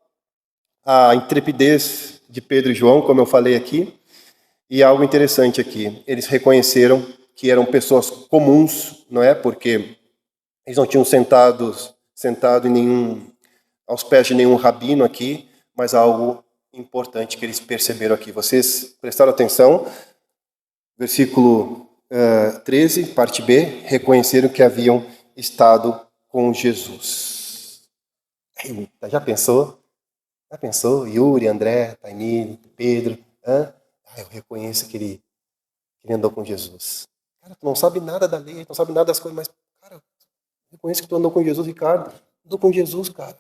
a intrepidez de Pedro e João, como eu falei aqui, e algo interessante aqui, eles reconheceram que eram pessoas comuns, não é? Porque eles não tinham sentado aos pés de nenhum rabino aqui, mas algo importante que eles perceberam aqui. Vocês prestaram atenção? Versículo 13, parte B, reconheceram que haviam estado com Jesus. Eita, já pensou? Já pensou? Yuri, André, Taimir, Pedro, eu reconheço que ele andou com Jesus. Cara, tu não sabe nada da lei, não sabe nada das coisas, mas, cara, eu reconheço que tu andou com Jesus, Ricardo. Andou com Jesus, cara.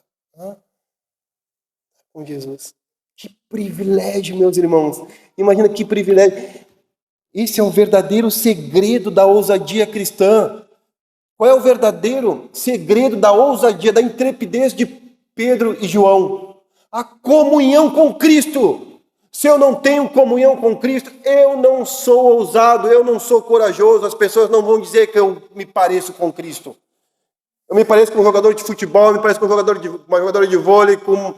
Com Jesus. Que privilégio, meus irmãos. Imagina que privilégio. Esse é o verdadeiro segredo da ousadia cristã. Qual é o verdadeiro segredo da ousadia, da intrepidez de Pedro e João? a comunhão com Cristo. Se eu não tenho comunhão com Cristo, eu não sou ousado, eu não sou corajoso. As pessoas não vão dizer que eu me pareço com Cristo. Eu me pareço com um jogador de futebol, eu me pareço com uma jogadora de vôlei, com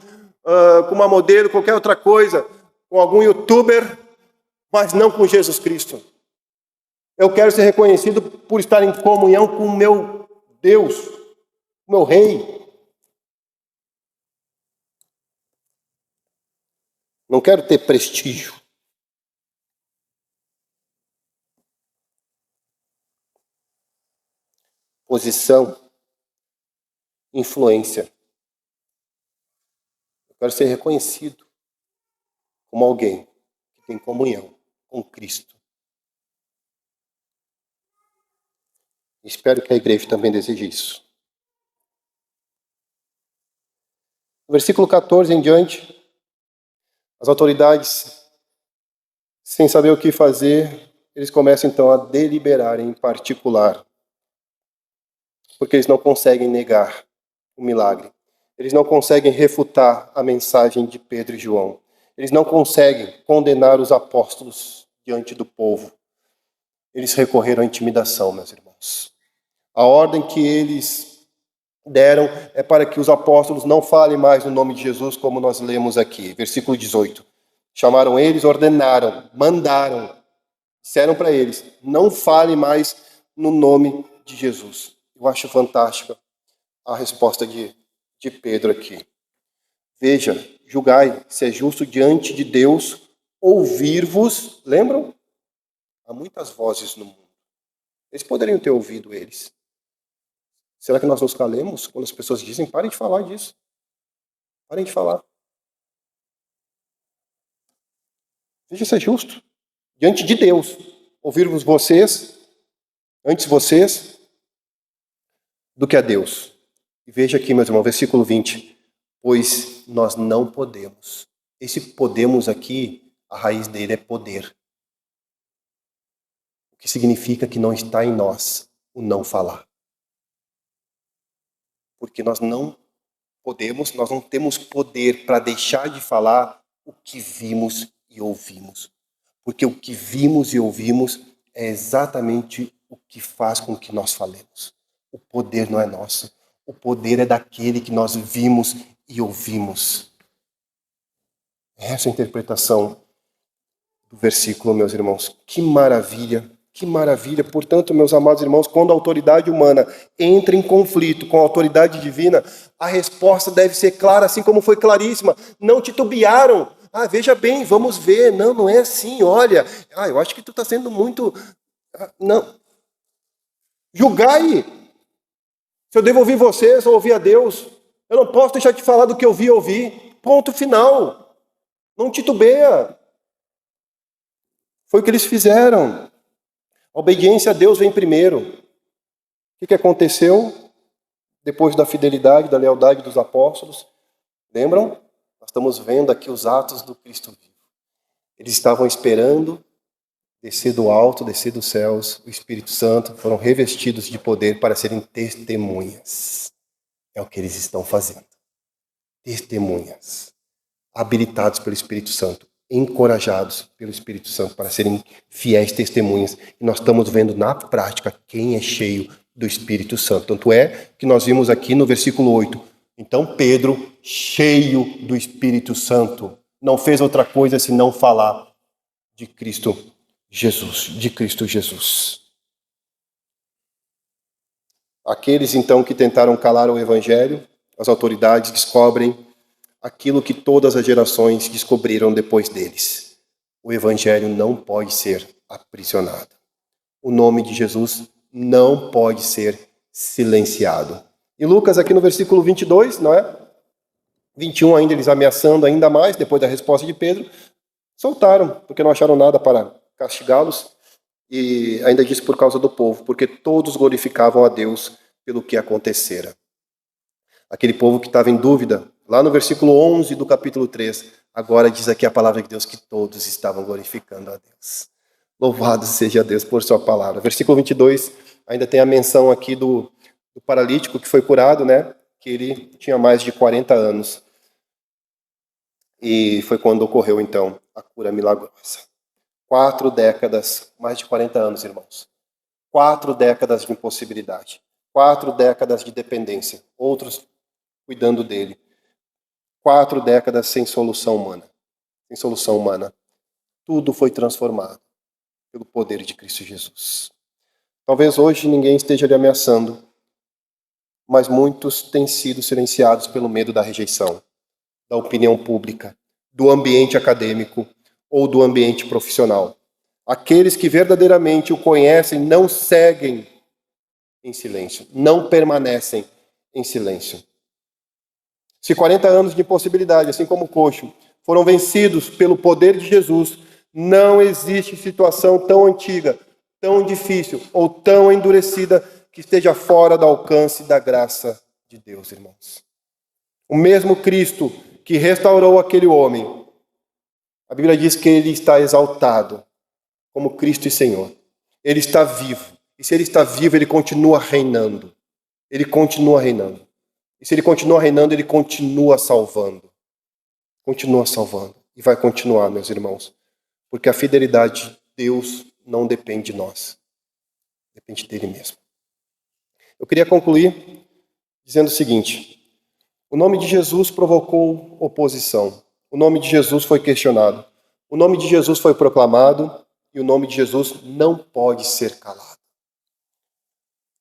uma modelo, qualquer outra coisa, com algum youtuber, mas não com Jesus Cristo. Eu quero ser reconhecido por estar em comunhão com o meu Deus, o meu Rei. Não quero ter prestígio. Posição. Influência. Eu quero ser reconhecido como alguém que tem comunhão com Cristo. Espero que a igreja também deseje isso. No versículo 14 em diante, as autoridades, sem saber o que fazer, eles começam então a deliberar em particular, porque eles não conseguem negar o milagre. Eles não conseguem refutar a mensagem de Pedro e João. Eles não conseguem condenar os apóstolos diante do povo. Eles recorreram à intimidação, meus irmãos. A ordem que eles deram é para que os apóstolos não falem mais no nome de Jesus, como nós lemos aqui. Versículo 18. Chamaram eles, ordenaram, mandaram, disseram para eles, não falem mais no nome de Jesus. Eu acho fantástica a resposta de Pedro aqui. Veja, julgai se é justo diante de Deus ouvir-vos. Lembram? Há muitas vozes no mundo. Eles poderiam ter ouvido eles. Será que nós nos calemos quando as pessoas dizem, parem de falar disso? Parem de falar. Veja se é justo. Diante de Deus, ouvir-vos vocês, antes vocês, do que a Deus. E veja aqui, meus irmãos, versículo 20. Pois nós não podemos. Esse podemos aqui, a raiz dele é poder. O que significa que não está em nós o não falar. Porque nós não podemos, nós não temos poder para deixar de falar o que vimos e ouvimos. Porque o que vimos e ouvimos é exatamente o que faz com que nós falemos. O poder não é nosso. O poder é daquele que nós vimos e ouvimos. Essa é a interpretação do versículo, meus irmãos. Que maravilha, que maravilha. Portanto, meus amados irmãos, quando a autoridade humana entra em conflito com a autoridade divina, a resposta deve ser clara, assim como foi claríssima. Não titubearam. Veja bem, vamos ver. Não, não é assim, olha. Eu acho que tu está sendo muito... Não. Julgai. Se eu devo ouvir vocês ou ouvir a Deus, eu não posso deixar de falar do que eu vi e ouvi. Ponto final. Não titubeia. Foi o que eles fizeram. A obediência a Deus vem primeiro. O que aconteceu depois da fidelidade, da lealdade dos apóstolos? Lembram? Nós estamos vendo aqui os atos do Cristo vivo. Eles estavam esperando descer do alto, descer dos céus, o Espírito Santo, foram revestidos de poder para serem testemunhas. É o que eles estão fazendo. Testemunhas. Habilitados pelo Espírito Santo, encorajados pelo Espírito Santo para serem fiéis testemunhas. E nós estamos vendo na prática quem é cheio do Espírito Santo. Tanto é que nós vimos aqui no versículo 8. Então Pedro, cheio do Espírito Santo, não fez outra coisa senão falar de Cristo Jesus, de Cristo Jesus. Aqueles então que tentaram calar o Evangelho, as autoridades descobrem aquilo que todas as gerações descobriram depois deles. O Evangelho não pode ser aprisionado. O nome de Jesus não pode ser silenciado. E Lucas aqui no versículo 22, não é? 21 ainda, eles ameaçando ainda mais, depois da resposta de Pedro, soltaram, porque não acharam nada para castigá-los. E ainda disse por causa do povo, porque todos glorificavam a Deus pelo que acontecera. Aquele povo que estava em dúvida, lá no versículo 11 do capítulo 3, agora diz aqui a palavra de Deus que todos estavam glorificando a Deus. Louvado seja Deus por sua palavra. Versículo 22, ainda tem a menção aqui do paralítico que foi curado, né? Que ele tinha mais de 40 anos. E foi quando ocorreu, então, a cura milagrosa. 4 décadas, mais de 40 anos, irmãos. 4 décadas de impossibilidade. 4 décadas de dependência. Outros cuidando dele. 4 décadas sem solução humana. Sem solução humana. Tudo foi transformado pelo poder de Cristo Jesus. Talvez hoje ninguém esteja lhe ameaçando, mas muitos têm sido silenciados pelo medo da rejeição, da opinião pública, do ambiente acadêmico ou do ambiente profissional. Aqueles que verdadeiramente o conhecem não seguem em silêncio, não permanecem em silêncio. Se 40 anos de impossibilidade, assim como o coxo, foram vencidos pelo poder de Jesus, não existe situação tão antiga, tão difícil ou tão endurecida que esteja fora do alcance da graça de Deus, irmãos. O mesmo Cristo que restaurou aquele homem, a Bíblia diz que ele está exaltado como Cristo e Senhor. Ele está vivo. E se ele está vivo, ele continua reinando. Ele continua reinando. E se ele continua reinando, ele continua salvando. Continua salvando. E vai continuar, meus irmãos. Porque a fidelidade de Deus não depende de nós. Depende dele mesmo. Eu queria concluir dizendo o seguinte. O nome de Jesus provocou oposição. O nome de Jesus foi questionado. O nome de Jesus foi proclamado. E o nome de Jesus não pode ser calado.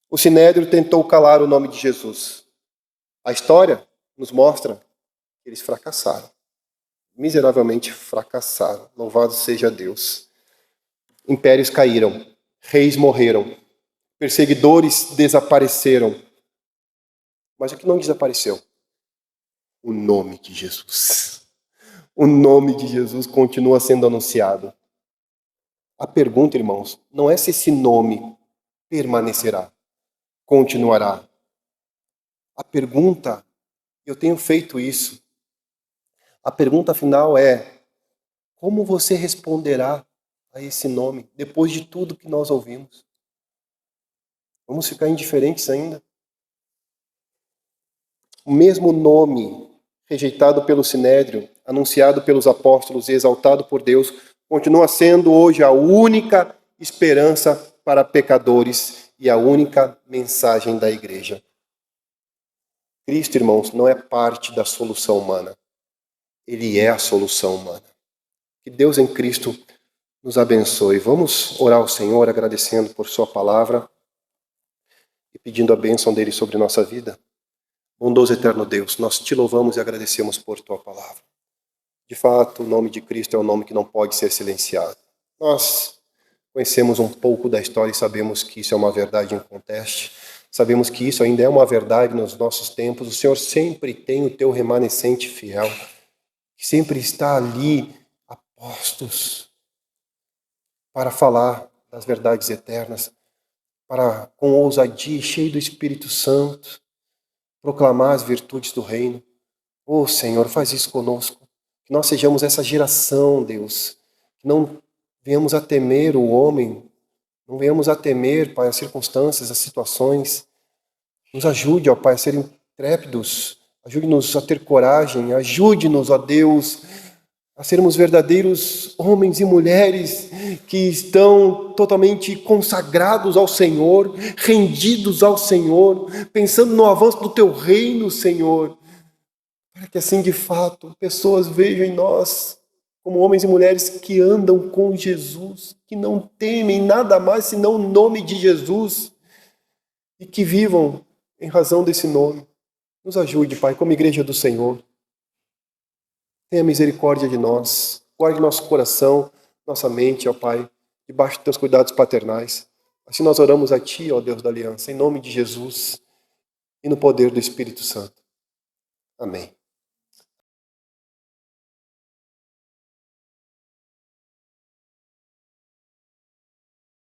O Sinédrio tentou calar o nome de Jesus. A história nos mostra que eles fracassaram. Miseravelmente fracassaram. Louvado seja Deus. Impérios caíram. Reis morreram. Perseguidores desapareceram. Mas o que não desapareceu? O nome de Jesus. O nome de Jesus continua sendo anunciado. A pergunta, irmãos, não é se esse nome permanecerá, continuará. A pergunta, eu tenho feito isso. A pergunta final é: como você responderá a esse nome depois de tudo que nós ouvimos? Vamos ficar indiferentes ainda? O mesmo nome rejeitado pelo Sinédrio, anunciado pelos apóstolos e exaltado por Deus, continua sendo hoje a única esperança para pecadores e a única mensagem da igreja. Cristo, irmãos, não é parte da solução humana. Ele é a solução humana. Que Deus em Cristo nos abençoe. Vamos orar ao Senhor agradecendo por sua palavra e pedindo a bênção dele sobre nossa vida. Bondoso eterno Deus, nós te louvamos e agradecemos por tua palavra. De fato, o nome de Cristo é um nome que não pode ser silenciado. Nós conhecemos um pouco da história e sabemos que isso é uma verdade inconteste. Sabemos que isso ainda é uma verdade nos nossos tempos. O Senhor sempre tem o teu remanescente fiel, que sempre está ali a postos para falar das verdades eternas, para com ousadia, cheio do Espírito Santo, proclamar as virtudes do reino. Oh, Senhor, faz isso conosco. Que nós sejamos essa geração, Deus. Que não venhamos a temer o homem. Não venhamos a temer, Pai, as circunstâncias, as situações. Nos ajude, ó Pai, a ser intrépidos. Ajude-nos a ter coragem. Ajude-nos, ó Deus, a sermos verdadeiros homens e mulheres que estão totalmente consagrados ao Senhor, rendidos ao Senhor, pensando no avanço do Teu reino, Senhor. Para que assim, de fato, pessoas vejam em nós como homens e mulheres que andam com Jesus, que não temem nada mais senão o nome de Jesus e que vivam em razão desse nome. Nos ajude, Pai, como igreja do Senhor. Tenha misericórdia de nós. Guarde nosso coração, nossa mente, ó Pai, debaixo dos Teus cuidados paternais. Assim nós oramos a Ti, ó Deus da aliança, em nome de Jesus e no poder do Espírito Santo. Amém.